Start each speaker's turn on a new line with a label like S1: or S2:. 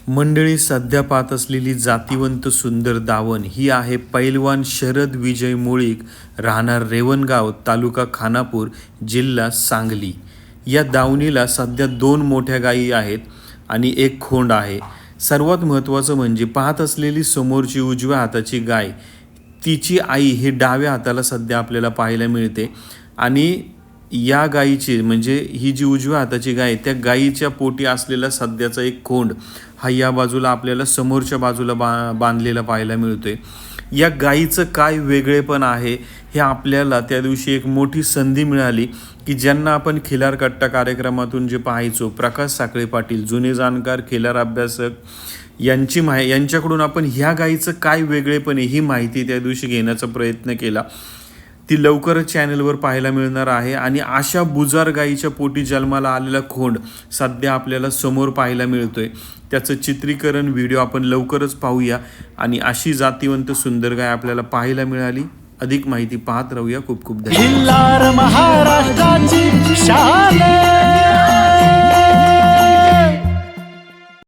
S1: मंडळी, सध्या पाहत असलेली जातिवंत सुंदर दावण ही आहे पैलवान शरद विजय मुळीक, राहणार रेवणगाव, तालुका खानापूर, जिल्हा सांगली. या दावणीला सध्या 2 मोठ्या गायी आहेत आणि एक खोंड आहे. सर्वात महत्त्वाचं म्हणजे पाहत असलेली समोरची उजव्या हाताची गाय, तिची आई ही डाव्या हाताला सध्या आपल्याला पाहायला मिळते. आणि या गायीची म्हणजे ही जी उजव्या हाताची गाय, त्या गायीच्या पोटी असलेला सध्याचा एक खोंड हा या बाजूला आपल्याला समोरच्या बाजूला बांधलेला पाहायला मिळतोय. या गायीचं काय वेगळेपण आहे हे आपल्याला त्या दिवशी एक मोठी संधी मिळाली की ज्यांना आपण खिलार कट्टा कार्यक्रमातून जे पाहायचो, प्रकाश साखळे पाटील, जुने जाणकार खिलार अभ्यासक यांच्याकडून आपण ह्या गायीचं काय वेगळेपण आहे ही माहिती त्या दिवशी घेण्याचा प्रयत्न केला. ती लवकरच चॅनलवर पाहायला मिळणार आहे. आणि अशा बुजार गायीच्या पोटी जन्माला आलेला खोंड सध्या आपल्याला समोर पाहायला मिळतोय. त्याचं चित्रीकरण व्हिडिओ आपण लवकरच पाहूया आणि अशी जातिवंत सुंदर गाय आपल्याला पाहायला मिळाली. अधिक माहिती पाहत राहूया. खूप खूप धन्यवाद.
S2: महाराष्ट्राची शान